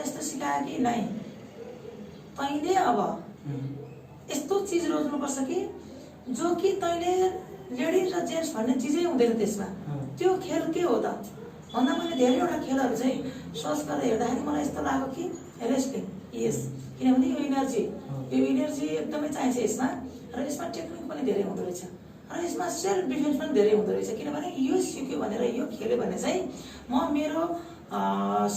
यस्तो सिकायो कि नै तैँले अब यस्तो चिज रोज्नुपर्छ कि जो कि तैँले लेडिज र जेन्ट्स भन्ने चिजै हुँदैन त्यसमा। त्यो खेल के हो त भन्दा मैले धेरैवटा खेलहरू चाहिँ सर्च गरेर हेर्दाखेरि मलाई यस्तो लाग्यो कि रेस्लिङ, यस, किनभने यो इनर्जी एकदमै चाहिन्छ यसमा, र यसमा टेक्निक पनि धेरै हुँदो रहेछ, र यसमा सेल्फ डिफेन्स पनि धेरै हुँदो रहेछ। किनभने यो सिक्यो भनेर यो खेल्यो भने चाहिँ म मेरो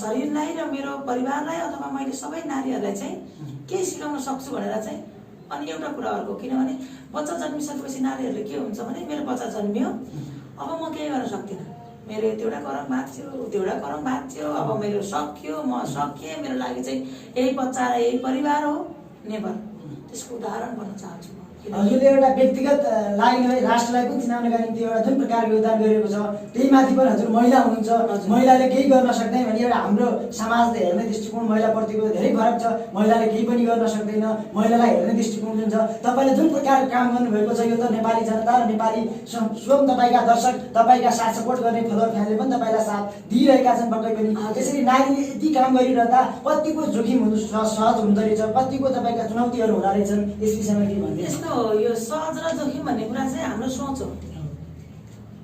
शरीरलाई र मेरो परिवारलाई अथवा मैले सबै नारीहरूलाई चाहिँ केही सिकाउन सक्छु भनेर चाहिँ। अनि एउटा कुरा अर्को, किनभने बच्चा जन्मिसकेपछि नारीहरूले के हुन्छ भने मेरो बच्चा जन्मियो, अब म केही गर्न सक्दिनँ, मेरो यतिवटा करम भाग्यो, उतिवटा करम भाग्यो, अब मेरो सक्यो, म सकिएँ, मेरो लागि चाहिँ यही बच्चा र यही परिवार हो, नेभर। त्यसको उदाहरण भन्न चाहन्छु। हजुरले एउटा व्यक्तिगत लागि राष्ट्रलाई पनि चिनाउनका निम्ति एउटा जुन प्रकारको योगदान गरिएको छ, त्यही माथि पनि हजुर महिला हुनुहुन्छ, महिलाले केही गर्न सक्दैन भने एउटा हाम्रो समाजले हेर्ने दृष्टिकोण महिलाप्रतिको धेरै फरक छ। महिलाले केही पनि गर्न सक्दैन, महिलालाई हेर्ने दृष्टिकोण जुन छ, तपाईँले जुन प्रकारको काम गर्नुभएको छ यो त नेपाली जनता र नेपाली स्वयं तपाईँका दर्शक, तपाईँका साथ सपोर्ट गर्ने फलोवर फ्यानले पनि तपाईँलाई साथ दिइरहेका छन् पक्कै पनि। त्यसरी नारीले यति काम गरिरहँदा कतिको जोखिम हुनु सहज हुँदो रहेछ, कतिको तपाईँका चुनौतीहरू हुँदो रहेछन्, यस विषयमा के भन्नुहुन्छ? यो सहज र जोखिम भन्ने कुरा चाहिँ हाम्रो सोच हो।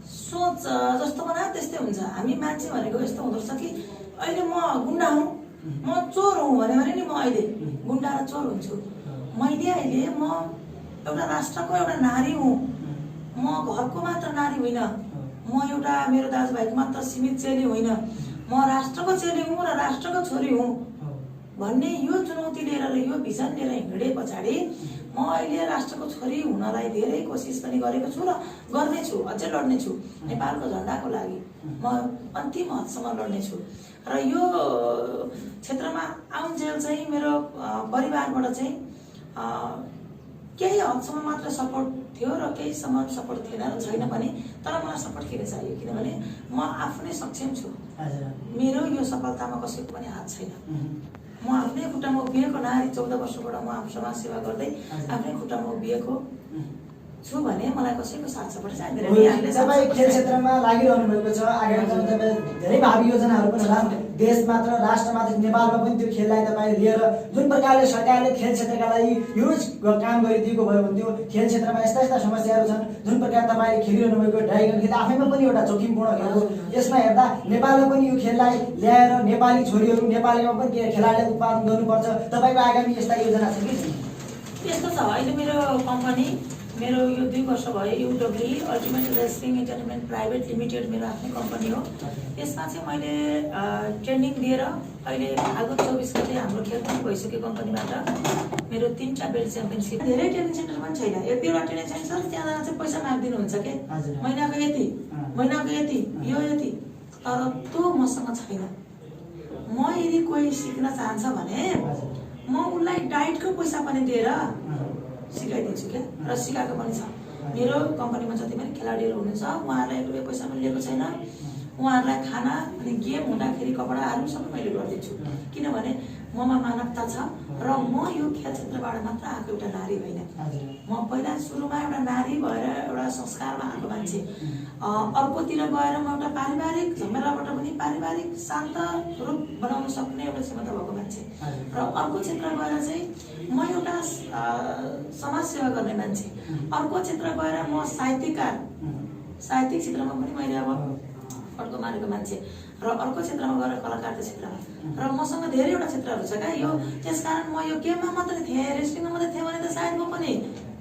सोच जस्तो बनायो त्यस्तै हुन्छ। हामी मान्छे भनेको यस्तो हुँदो रहेछ कि अहिले म गुन्डा हुँ, म चोर हुँ भन्यो भने नि म अहिले गुन्डा र चोर हुन्छु। मैले अहिले म एउटा राष्ट्रको एउटा नारी हुँ, म घरको मात्र नारी होइन, म एउटा मेरो दाजुभाइको मात्र सीमित चेली होइन, म राष्ट्रको चेली हुँ र राष्ट्रको छोरी हुँ भन्ने यो चुनौती लिएर र यो भिजन लिएर हिँडे पछाडि म अहिले राष्ट्रको छोरी हुनलाई धेरै कोसिस पनि गरेको छु र गर्नेछु, अझै लड्नेछु। नेपालको झन्डाको लागि म अन्तिम हदसम्म लड्नेछु। र यो क्षेत्रमा आउन्जेल चाहिँ मेरो परिवारबाट चाहिँ केही हदसम्म मात्र सपोर्ट थियो र केही सम्म सपोर्ट थिएन र छैन पनि। तर मलाई सपोर्ट किन चाहियो? किनभने म आफ्नै सक्षम छु, मेरो यो सफलतामा कसैको पनि हात छैन। म आफ्नै खुट्टामा उभिएको नारी, 14 वर्षबाट म समाज सेवा गर्दै आफ्नै खुट्टामा उभिएको छु भने मलाई कसैको साथ सपोर्ट चाहिँदैन। तपाईँ खेल क्षेत्रमा लागिरहनु भएको छ, आगामी दिनमा तपाईँ धेरै भावी योजनाहरू पनि होला, देश मात्र राष्ट्र मात्र नेपालमा पनि त्यो खेललाई तपाईँ लिएर जुन प्रकारले सरकारले खेल क्षेत्रका लागि ह्युज काम गरिदिएको भयो भने त्यो खेल क्षेत्रमा यस्ता यस्ता समस्याहरू छन् जुन प्रकार तपाईँले खेलिरहनु भएको ड्राइगन खेल आफैमा पनि एउटा जोखिमपूर्ण खेल हो। यसमा हेर्दा नेपालले पनि यो खेललाई ल्याएर नेपाली छोरीहरू नेपालमा पनि खेलाडीलाई उत्पादन गर्नुपर्छ। तपाईँको आगामी यस्ता योजना छ कि? यस्तो छ, अहिले मेरो कम्पनी, मेरो यो 2 वर्ष भयो, UW ultimate wrestling entertainment private limited मेरो आफ्नै कम्पनी हो। यसमा चाहिँ मैले ट्रेनिङ दिएर अहिले फागुन 24 गते हाम्रो खेल पनि भइसक्यो कम्पनीबाट। मेरो 3टा बेल्ट च्याम्पियनसिप। धेरै ट्रेनिङ सेन्टर पनि छैन, 1-2वटा ट्रेनिङ सेन्टर छ, त्यहाँ चाहिँ पैसा माग्दिनुहुन्छ के, महिनाको यति, महिनाको यति, यो यति, तर त्यो मसँग छैन। म यदि कोही सिक्न चाहन्छ भने म उसलाई डाइटको पैसा पनि दिएर सिकाइदिन्छु क्या, र सिकाएको पनि छ। मेरो कम्पनीमा जति पनि खेलाडीहरू हुनुहुन्छ उहाँहरूलाई 1 रुपैयाँ पैसा पनि लिएको छैन। उहाँहरूलाई खाना अनि गेम हुँदाखेरि कपडाहरू सबै मैले गरिदिन्छु। किनभने ममा मानवता छ र म यो खेल क्षेत्रबाट मात्र आएको एउटा नारी होइन। म पहिला सुरुमा एउटा नारी भएर एउटा संस्कारमा आएको मान्छे, अर्कोतिर गएर म एउटा पारिवारिक झमेलाबाट पनि पारिवारिक शान्त रूप बनाउन सक्ने एउटा क्षमता भएको मान्छे, र अर्को क्षेत्र गएर चाहिँ म एउटा समाज सेवा गर्ने मान्छे, अर्को क्षेत्र गएर म साहित्यिक क्षेत्रमा पनि मैले अब फड्को मारेको मान्छे, र अर्को क्षेत्रमा गएर कलाकारको क्षेत्रमा, र मसँग धेरैवटा क्षेत्रहरू छ क्या। यो त्यसकारण म यो गेममा मात्रै थिएँ, रेस्लिङमा मात्रै थिएँ भने त सायद म पनि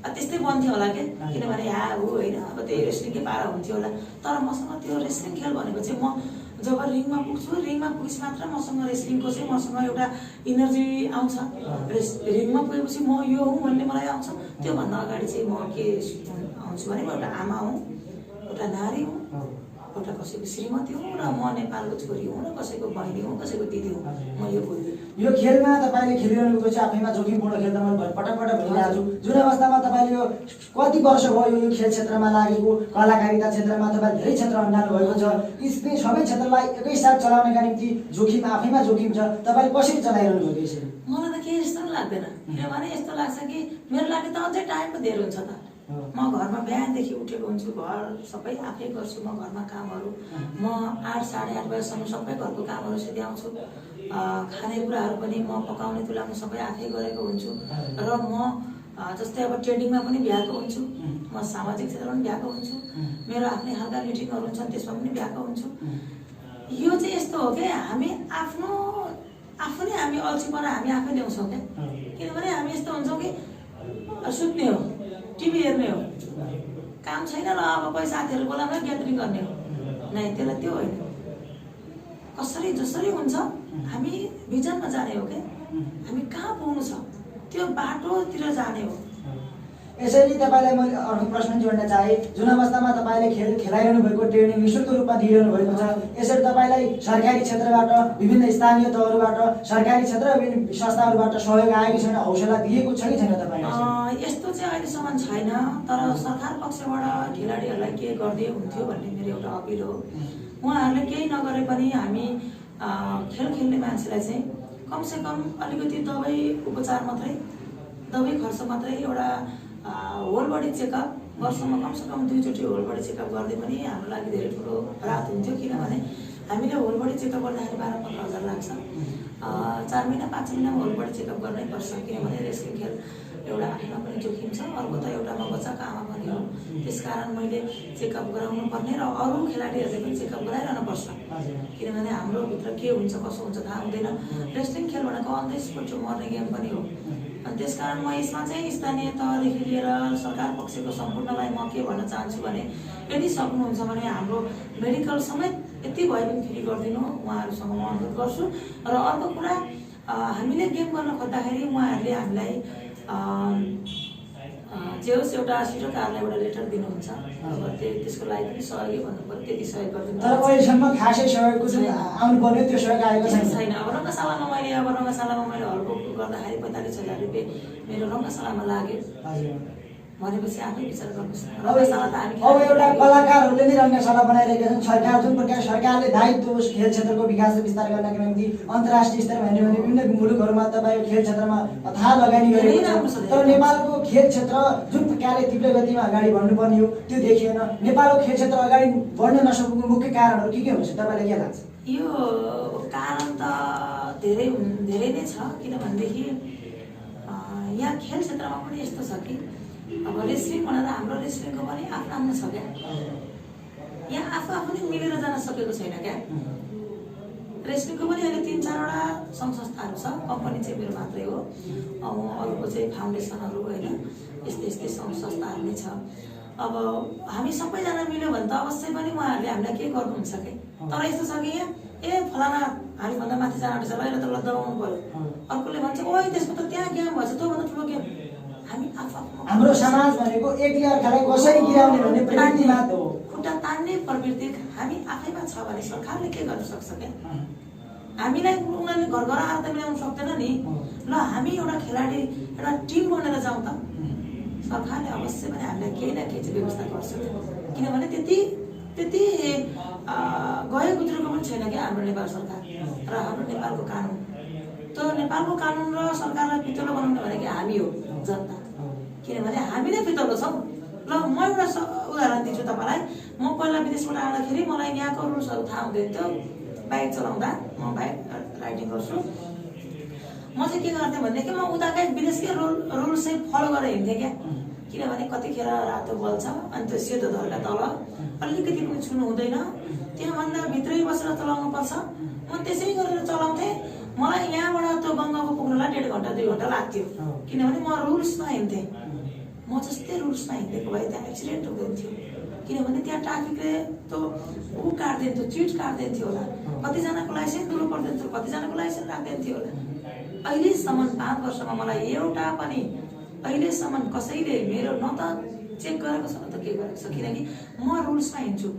त्यस्तै बन्थ्यो होला के, किनभने यहाँ हो होइन, अब त्यही रेस्लिङकै पारा हुन्थ्यो होला। तर मसँग त्यो रेस्लिङ खेल भनेको चाहिँ म जब रिङमा पुग्छु, रिङमा पुगेपछि मात्र मसँग रेस्लिङको चाहिँ मसँग एउटा इनर्जी आउँछ। रिङमा पुगेपछि म यो हुँ भन्ने मलाई आउँछ। त्योभन्दा अगाडि चाहिँ म के आउँछु भने म एउटा आमा हुँ, एउटा नारी हुँ, एउटा कसैको श्रीमती हुँ, र म नेपालको छोरी हुँ, र कसैको बहिनी हुँ, कसैको दिदी हुँ। म यो बोल्दिनँ। यो खेलमा तपाईँले खेलिरहनु भएको चाहिँ आफैमा जोखिमपूर्ण खेल त मैले पटक भनिरहेको छु। जुन अवस्थामा तपाईँले यो कति वर्ष भयो यो खेल क्षेत्रमा लागेको, कलाकारिता क्षेत्रमा तपाईँ धेरै क्षेत्र अन्डाल्नु भएको छ, यी सबै क्षेत्रलाई एकैसाथ चलाउनका निम्ति जोखिम आफैमा जोखिम छ। तपाईँले कसरी चलाइरहनु भएको यसरी? मलाई त केही यस्तो पनि लाग्दैन, किनभने यस्तो लाग्छ कि मेरो लागि त अझै टाइम पो धेरै हुन्छ त। म घरमा बिहानदेखि उठेको हुन्छु, घर सबै आफै गर्छु, म घरमा कामहरू, म 8 साढे 8 बजेसम्म सबै घरको कामहरू सिध्याउँछु। खानेकुराहरू पनि म पकाउने तुलाउने सबै आफै गरेको हुन्छु र म जस्तै अब ट्रेडिङमा पनि भ्याएको हुन्छु, म सामाजिक क्षेत्रमा पनि भ्याएको हुन्छु, मेरो आफ्नै हल्का मिटिङहरू हुन्छन् त्यसमा पनि भ्याएको हुन्छु। यो चाहिँ यस्तो हो कि हामी आफूले हामी अल्छीपना हामी आफै ल्याउँछौँ क्या। किनभने हामी यस्तो हुन्छौँ कि सुत्ने हो, टिभी हेर्ने हो, काम छैन ल अब कोही साथीहरू बोलाएर ग्यादरिङ गर्ने हो, नै त्यसलाई त्यो होइन। कसरी जसरी हुन्छ हामी भिजनमा जाने हो क्या, हामी कहाँ पुग्नु छ त्यो बाटोतिर जाने हो। यसरी तपाईँलाई मैले अर्को प्रश्न जोड्न चाहे, जुन अवस्थामा तपाईँले खेलाइरहनु भएको ट्रेनिङ निःशुल्क रूपमा दिइरहनु भएको छ, यसरी तपाईँलाई सरकारी क्षेत्रबाट विभिन्न स्थानीय तहहरूबाट सरकारी क्षेत्र विभिन्न संस्थाहरूबाट सहयोग आएको छैन, हौसला दिएको छ कि छैन तपाईँलाई? यस्तो चाहिँ अहिलेसम्म छैन, तर सरकार पक्षबाट खेलाडीहरूलाई के गरिदिए हुन्थ्यो भन्ने मेरो एउटा अपिल हो। उहाँहरूले केही नगरे पनि हामी खेल खेल्ने मान्छेलाई चाहिँ कमसेकम अलिकति दबाई उपचार मात्रै, दबाई खर्च मात्रै, एउटा होल बडी चेकअप वर्षमा कमसेकम 2 चोटि होल बडी चेकअप गर्दै पनि हाम्रो लागि धेरै ठुलो राहत हुन्थ्यो। किनभने हामीले होल बडी चेकअप गर्दाखेरि 12-15 हजार लाग्छ, 4 महिना 5 महिना होल बडी चेकअप गर्नै पर्छ। किनभने रेस्लिङ खेल एउटा आफूमा पनि जोखिम छ, अर्को त एउटा म बच्चाको आमा पनि हो, त्यसकारण मैले चेकअप गराउनु पर्ने र अरू खेलाडीहरूले पनि चेकअप गराइरहनु पर्छ। किनभने हाम्रो भित्र के हुन्छ कसो हुन्छ थाहा हुँदैन। रेस्लिङ खेल भनेको अन द स्पोट मर्ने गेम पनि हो। अनि त्यसकारण म यसमा चाहिँ स्थानीय तहदेखि लिएर सरकार पक्षको सम्पूर्णलाई म के भन्न चाहन्छु भने, यदि सक्नुहुन्छ भने हाम्रो मेडिकल समेत यति भए पनि फ्री गरिदिनु, उहाँहरूसँग म अनुरोध गर्छु। र अर्को कुरा, हामीले गेम गर्न खोज्दाखेरि उहाँहरूले हामीलाई जे होस् एउटा सिटो कारलाई एउटा लेटर दिनुहुन्छ, अब त्यसको लागि पनि सहयोगी भन्नु पर्यो, त्यति सहयोग गरिदिनु। तर अहिलेसम्म खासै सहयोगको जुन आउनु पर्ने त्यो सहयोग आएको छैन। अब रङ्गशालामा मैले हलको गर्दाखेरि 45,000 रुपियाँ मेरो रङ्गशालामा लाग्यो भनेपछि आफै विचार गर्नुहोस्। रङ्गशाला त हामी अब एउटा कलाकारहरूले नै रङ्गशाला बनाइरहेका छन्। सरकार जुन प्रकार सरकारले दायित्व खेल क्षेत्रको विकास र विस्तार गर्नका निम्ति अन्तर्राष्ट्रिय स्तरमा हेर्ने भने विभिन्न मुलुकहरूमा तपाईँको खेल क्षेत्रमा अथाह लगानी गरेको छ, तर नेपालको खेल क्षेत्र जुन प्रकारले तीव्र गतिमा अगाडि बढ्नुपर्ने हो त्यो देखिएन। नेपालको खेल क्षेत्र अगाडि बढ्न नसकेको मुख्य कारणहरू के हुन्छ तपाईँलाई के लाग्छ? यो कारण त धेरै नै छ। किनभनेदेखि यहाँ खेल क्षेत्रमा पनि यस्तो छ कि अब रेस्लिङ भनेर हाम्रो रेस्लिङको पनि आफ्नो छ क्या, यहाँ आफू नै मिलेर जान सकेको छैन क्या। रेस्लिङको पनि अहिले 3-4वटा सङ्घ संस्थाहरू छ, कम्पनी चाहिँ मेरो मात्रै हो, अरूको चाहिँ फाउन्डेसनहरू होइन, यस्तै सङ्घ संस्थाहरू नै छ। अब हामी सबैजना मिल्यो भने त अवश्य पनि उहाँहरूले हामीलाई के गर्नुहुन्छ कि। तर यस्तो छ कि यहाँ फलाना हामीभन्दा माथि जान आँटेछ ल, यसलाई त दबाउनु पर्यो, अर्कोले भन्छ ओ त्यसको त त्यहाँ गेम भएछ त्योभन्दा ठुलो गेम। हामी हाम्रो समाज भनेको एकले अर्कालाई कसरी गिराउने भन्ने प्रवृत्तिमा हो, खुट्टा तान्ने प्रवृत्ति हामी आफैमा छ भने सरकारले के गर्न सक्छ क्या? हामीलाई उनीहरूले घर आएर त मिलाउनु सक्दैन नि। ल हामी एउटा खेलाडी एउटा टिम बनेर जाउँ त, सरकारले अवश्य पनि हामीलाई केही न केही चाहिँ व्यवस्था गर्छ। किनभने त्यति गयो गुज्रेको पनि छैन क्या हाम्रो नेपाल सरकार र हाम्रो नेपालको कानुन। त्यो नेपालको कानुन र सरकारलाई पितलो बनाउने भनेको हामी हो, जनता। किनभने हामी नै पितलो छौँ। ल म एउटा उदाहरण दिन्छु तपाईँलाई। म पहिला विदेशबाट आउँदाखेरि मलाई यहाँको रुल्सहरू थाहा हुँदैन थियो। बाइक चलाउँदा म बाइक राइडिङ गर्छु, म चाहिँ के गर्थेँ भनेदेखि म उताकै विदेशकै रुल्स चाहिँ फलो गरेर हिँड्थेँ क्या। किनभने कतिखेर रातो बल छ अनि त्यो सेतो धर्का तल अलिकति पनि छुनु हुँदैन, त्योभन्दा भित्रै बसेर चलाउनु पर्छ। म त्यसै गरेर चलाउँथेँ। मलाई यहाँबाट त्यो गङ्गाको पुग्नलाई 1.5 घन्टा 2 घन्टा लाग्थ्यो, किनभने म रुल्समा हिँड्थेँ। म जस्तै रुल्समा हिँडेको भए त्यहाँ एक्सिडेन्ट हुँदैन थियो। किनभने त्यहाँ ट्राफिकले त्यो काट्दैन थियो, चिट काट्दैन थियो होला, कतिजनाको लाइसेन्स दिनु पर्दैन थियो, कतिजनाको लाइसेन्स राख्दैन थियो होला। अहिलेसम्म 5 वर्षमा मलाई एउटा पनि अहिलेसम्म कसैले मेरो न त चेक गरेको छ न त के गरेको छ। किनकि म रुल्समा हिँड्छु,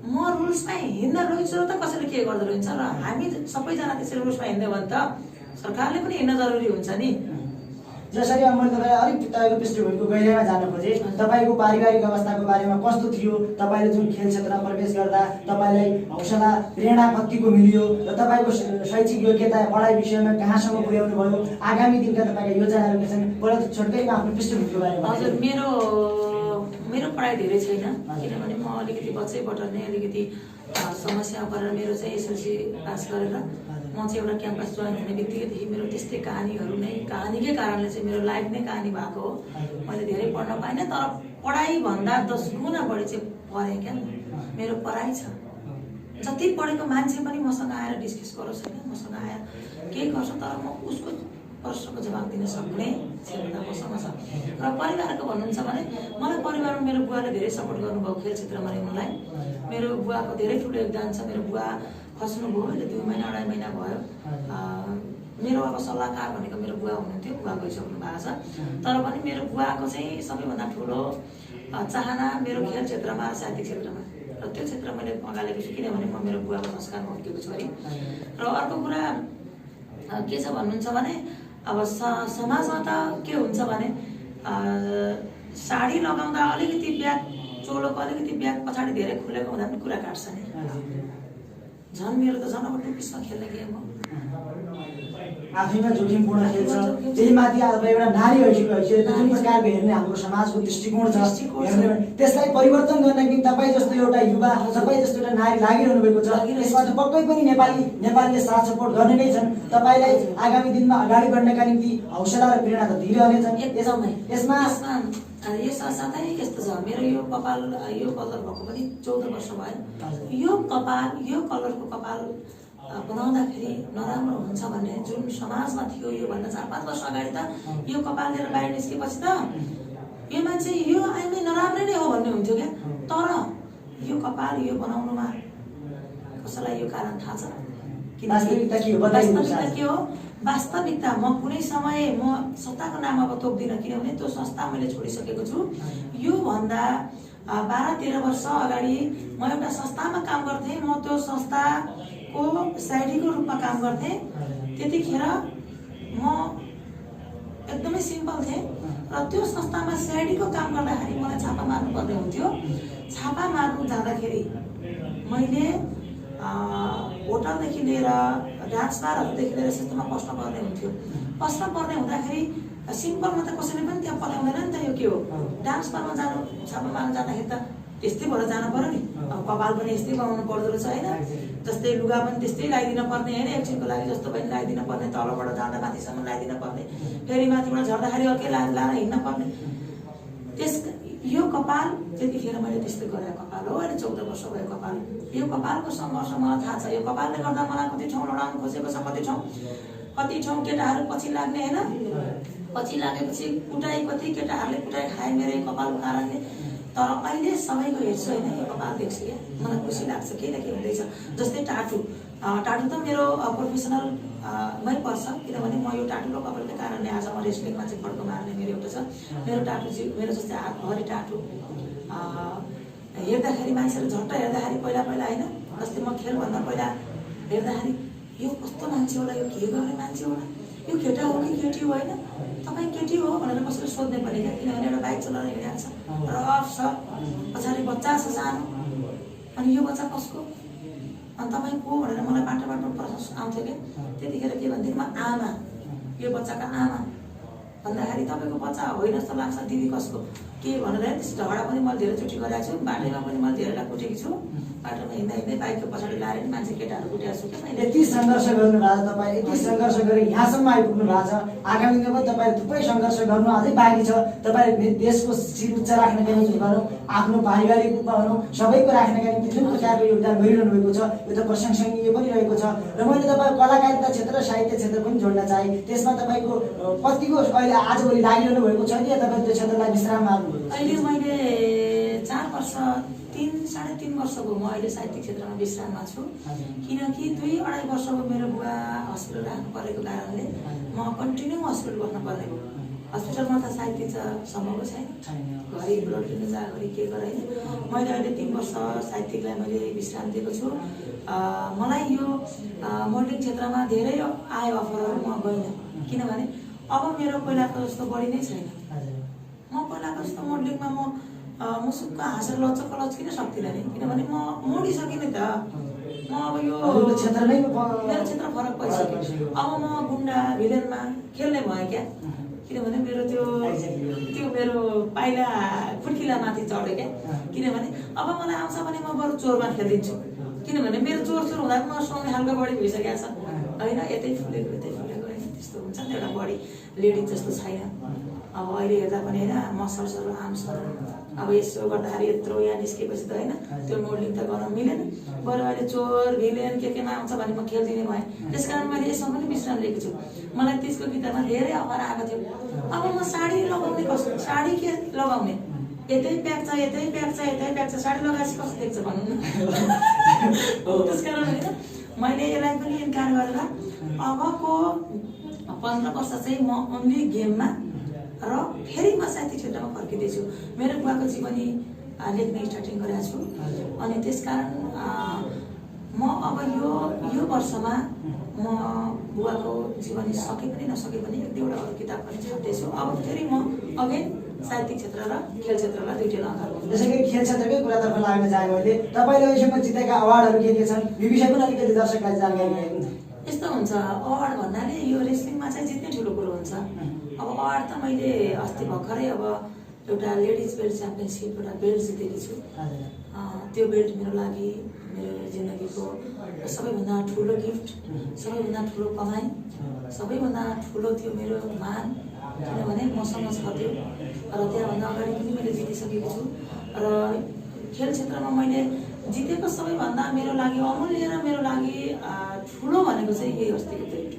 म रुल्समा हिँड्दा रोइन्छु र त कसैले के गर्दो रहन्छ। र हामी सबैजना त्यसरी रुल्समा हिँड्यो भने त सरकारले पनि हिँड्न जरुरी हुन्छ नि। जसरी अब मैले तपाईँलाई अलिक तपाईँको पृष्ठभूमिको गहिराइमा जान खोजेँ, तपाईँको पारिवारिक अवस्थाको बारेमा कस्तो थियो, तपाईँले जुन खेल क्षेत्रमा प्रवेश गर्दा तपाईँलाई हौसला प्रेरणा कतिको मिल्यो र तपाईँको शैक्षिक योग्यता पढाइ विषयमा कहाँसम्म पुर्याउनु भयो, आगामी दिनका तपाईँका योजनाहरू के छन्, पहिला त छोटकैमा आफ्नो पृष्ठभूमिको बारेमा। हजुर, मेरो पढाइ धेरै छैन। किनभने म अलिकति बच्चैबाट नै अलिकति समस्या परेर मेरो चाहिँ एसएलसी पास गरेर म म चाहिँ एउटा क्याम्पस जोइन हुने बित्तिकैदेखि मेरो त्यस्तै कहानीकै कारणले चाहिँ मेरो लाइफ नै कहानी भएको हो। मैले धेरै पढ्न पाइनँ, तर पढाइभन्दा 10 गुणा बढी चाहिँ पढेँ क्या। मेरो पढाइ छ, जति पढेको मान्छे पनि मसँग आएर डिस्कस गरोस् होइन, मसँग आएर केही गर्छ, तर म उसको प्रश्नको जवाब दिन सक्ने क्षमता मसँग छ। र परिवारको भन्नुहुन्छ भने मलाई परिवारमा मेरो बुवाले धेरै सपोर्ट गर्नुभयो खेल क्षेत्रमा नै मलाई। मेरो बुवाको धेरै ठुलो योगदान छ। मेरो बुवा खस्नुभयो, अहिले 2 महिना 2.5 महिना भयो। मेरो अब सल्लाहकार भनेको मेरो बुवा हुनुहुन्थ्यो, बुवा गइसक्नु भएको छ। तर पनि मेरो बुवाको चाहिँ सबैभन्दा ठुलो चाहना मेरो खेल क्षेत्रमा र साहित्यिक क्षेत्रमा, र त्यो क्षेत्र मैले अगालेको छु, किनभने म मेरो बुवाको संस्कारमा हुर्केको छु है। र अर्को कुरा के छ भन्नुहुन्छ भने अब समाजमा त के हुन्छ भने साडी लगाउँदा अलिकति ब्याग, चोलोको अलिकति ब्याग पछाडि धेरै खुलेको हुँदा पनि कुरा काट्छ नि। झन् मेरो त झन् अब टुपिसमा खेल्ने गेम हो, आफैमा जोखिमपूर्ण खेल छ। त्यही माथि अब एउटा नारी भइसकेको जुन प्रकारको हेर्ने हाम्रो समाजको दृष्टिकोण छ, त्यसलाई परिवर्तन गर्न कि तपाईँ जस्तो एउटा युवा, तपाईँ जस्तो एउटा नारी लागिरहनु भएको छ। यसमा त पक्कै पनि नेपालीले साथ सपोर्ट गर्ने नै छन्। तपाईँलाई आगामी दिनमा अगाडि बढ्नका निम्ति हौसला र प्रेरणा त दिइरहनेछन्। यसमा यो साथसाथै यस्तो छ, मेरो यो कपाल यो कलर भएको पनि 14 वर्ष भयो। यो कलरको कपाल बनाउँदाखेरि नराम्रो हुन्छ भन्ने जुन समाजमा थियो, योभन्दा 4-5 वर्ष अगाडि त यो कपाल लिएर बाहिर निस्केपछि त यो मान्छे यो आइमै नराम्रो नै हो भन्ने हुन्थ्यो क्या। तर यो कपाल यो बनाउनुमा कसैलाई यो कारण थाहा छ? वास्तविकता के हो? वास्तविकता म कुनै समय म संस्थाको नाम अब तोक्दिनँ, किनभने त्यो संस्था मैले छोडिसकेको छु। यो भन्दा 12-13 वर्ष अगाडि म एउटा संस्थामा काम गर्थेँ। म त्यो संस्थाको साइडीको रूपमा काम गर्थेँ। त्यतिखेर म एकदमै सिम्पल थिएँ र त्यो संस्थामा साइडीको काम गर्दाखेरि मलाई छापा मार्नु पर्ने हुन्थ्यो। छापा मार्नु जाँदाखेरि मैले होटलदेखि लिएर डान्स बारहरूदेखि लिएर यस्तोमा पस्न पर्ने हुन्थ्यो। पस्न पर्ने हुँदाखेरि सिम्पलमा त कसैले पनि त्यहाँ पठाउँदैन नि त। यो के हो, डान्स बारमा जानु, छापा मार्न जाँदाखेरि त त्यस्तै भएर जानु पर्यो नि। अब कपाल पनि यस्तै बनाउनु पर्दो रहेछ होइन, जस्तै लुगा पनि त्यस्तै लगाइदिन पर्ने होइन, एकछिनको लागि जस्तो पनि लगाइदिन पर्ने, तलबाट जाँदा माथिसम्म लगाइदिन पर्ने, फेरि माथिबाट झर्दाखेरि अर्कै लाएर हिँड्न पर्ने। यो कपाल त्यतिखेर मैले त्यस्तै गरेको कपाल हो। अहिले 14 वर्ष भयो कपाल। यो कपालको सङ्घर्ष मलाई थाहा छ। यो कपालले गर्दा मलाई कति ठाउँ लडाउनु खोजेको छ, कति ठाउँ केटाहरू पछि लाग्ने होइन, पछि लागेपछि कुटाइ, कति केटाहरूले कुटाइ खाए मेरो यो कपालको कारणले। तर अहिले सबैको हेर्छु होइन, यो कपाल देख्छु क्या, मलाई खुसी लाग्छ। केही न केही हुँदैछ। जस्तै टाटु त मेरो प्रोफेसनल मै पर्छ, किनभने म यो टाटु र कपालको कारणले आज म रेस्लिङमा चाहिँ फड्को मार्ने मेरो एउटा छ। मेरो टाटु चाहिँ मेरो जस्तै हातभरि टाटु हेर्दाखेरि मान्छेहरू झट्ट हेर्दाखेरि पहिला होइन, जस्तै म खेलभन्दा पहिला हेर्दाखेरि यो कस्तो मान्छे होला, यो के गर्ने मान्छे होला, यो केटा हो कि केटी हो होइन, तपाईँ केटी हो भनेर कसैले सोध्ने पनि क्या। किनभने एउटा बाइक चलाएर हिँडिरहेको छ, रफ छ, पछाडि बच्चा छ सानो, अनि यो बच्चा कसको, अनि तपाईँ को भनेर मलाई बाटो प्रश्न आउँथ्यो क्या। त्यतिखेर के भन्थेँ म, आमा, यो बच्चाको आमा भन्दाखेरि तपाईँको बच्चा होइन जस्तो लाग्छ, दिदी कसको के भनेर त्यस्तो झगडा पनि मैले धेरैचोटि गरेको छु। बाटोमा पनि मैले धेरैलाई कुटेको छु। बाटोमा हिँड्दै बाइकको पछाडि लाएर नि मान्छे केटाहरू कुटेको छु क्या मैले। यति सङ्घर्ष गर्नुभएको छ तपाईँ, यति सङ्घर्ष गरेर यहाँसम्म आइपुग्नु भएको छ। आगामी दिनमा तपाईँले थुप्रै सङ्घर्ष गर्नु अझै बाँकी छ। तपाईँले देशको शिर उच्च राख्नका निम्ति भनौँ, आफ्नो पारिवारिक रूपमा भनौँ, सबैको राख्नका निम्ति जुन प्रकारको योगदान गरिरहनु भएको छ, यो त प्रशंसनीय पनि रहेको छ। र मैले तपाईँ कलाकारिता क्षेत्र र साहित्य क्षेत्र पनि जोड्न चाहेँ। त्यसमा तपाईँको कतिको अहिले आजभोलि लागिरहनु भएको छ कि तपाईँ त्यो क्षेत्रलाई विश्राम मार्नुभएको छ? अहिले मैले 4 वर्ष 3-3.5 वर्ष भयो म अहिले साहित्यिक क्षेत्रमा विश्राममा छु। किनकि 2-2.5 वर्ष भयो मेरो बुवा हस्पिटल राख्नु परेको कारणले म कन्टिन्यू हस्पिटल बस्नु पर्ने भयो। हस्पिटलमा त साहित्य सम्भव छैन, घरि ब्लड लिनु जा, घरि के गराइ। मैले अहिले 3 वर्ष साहित्यिकलाई मैले विश्राम दिएको छु। मलाई यो मोडलिङ क्षेत्रमा धेरै आयो अफरहरू, म गइनँ। किनभने अब मेरो पहिलाको जस्तो बढी नै छैन। म पहिलाको जस्तो मोडलिङमा म मुसुक्क हाँसेर लचक्क लच्किन सक्दिनँ नि, किनभने म मोडिसकेँ नि त। म अब यो मेरो क्षेत्र फरक परिसक्यो। अब म गुन्डा भिलेनमा खेल्ने भएँ क्या। किनभने मेरो त्यो मेरो पाइला खुड्किलामाथि चढ्यो क्या। किनभने अब मलाई आउँछ भने म बरु चोरमा खेलिदिन्छु, किनभने मेरो चोर हुँदा म सुहाउने खालको बढी भइसकेको छ। होइन यतै फुलेको होइन त्यस्तो हुन्छ नि एउटा बडी लेडिज जस्तो छैन। अब अहिले हेर्दा पनि होइन मसल्सहरू आर्म्सहरू अब यसो गर्दाखेरि यत्रो यहाँ निस्केपछि त होइन त्यो मोडलिङ त गर्न मिलेन। बरु अहिले चोर भिलेन केमा आउँछ भने म खेलिदिने भएँ। त्यस कारण मैले यसमा पनि विश्राम लिएको छु। मलाई त्यसको गीतमा धेरै अफर आएको थियो। अब म साडी लगाउने कस्तो साडी के लगाउने यतै प्याक्छ साडी लगाएपछि कस्तो देख्छ भन्नु न। त्यस कारण होइन मैले यसलाई पनि इन्कार गरेर अबको 15 वर्ष चाहिँ म ओन्ली गेममा र फेरि म साहित्य क्षेत्रमा फर्किँदैछु। मेरो बुवाको जीवनी लेख्ने स्टार्टिङ गरेको छु अनि त्यसकारण म अब यो वर्षमा म बुवाको जीवनी सके पनि नसके पनि एक दुईवटा अरू किताब पनि छाप्दैछु। अब फेरि म अगेन साहित्यिक क्षेत्र र खेल क्षेत्रलाई दुईटैमा अगाडि। जसै कि खेल क्षेत्रकै कुरातर्फ लाग्न चाहे मैले तपाईँले अहिलेसम्म जितेका अवार्डहरू के छन् यो विषय पनि अलिकति दर्शकलाई जानकारी गराइदिनु। यस्तो हुन्छ अवार्ड भन्नाले यो रेस्लिङमा चाहिँ जित्ने ठुलो कुरो हुन्छ। अब अवार्ड त मैले अस्ति भर्खरै अब एउटा लेडिज बेल्ट च्याम्पियनसिप एउटा बेल्ट जितेकी छु। त्यो बेल्ट मेरो लागि मेरो जिन्दगीको सबैभन्दा ठुलो गिफ्ट, सबैभन्दा ठुलो कमाइ, सबैभन्दा ठुलो थियो मेरो मान। किनभने मसँग छ त्यो र त्यहाँभन्दा अगाडि पनि मैले जितिसकेको छु। र खेल क्षेत्रमा मैले जितेको सबैभन्दा मेरो लागि अमूल्य र मेरो लागि ठुलो भनेको चाहिँ यही अस्तिको बेल्ट।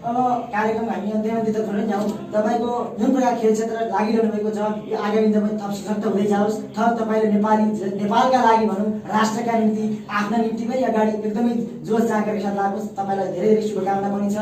अब कार्यक्रम हामी अन्त्यतिर थोरै जाउँ। तपाईँको जुन प्रकार खेल क्षेत्र लागिरहनु भएको छ यो आगामी दिनमा थप सशक्त हुँदै जाओस्। थप तपाईँले नेपालका लागि भनौँ राष्ट्रका निम्ति आफ्ना निम्ति पनि अगाडि एकदमै जोस जाँगरका साथ लागोस्। तपाईँलाई धेरै धेरै शुभकामना पनि छ।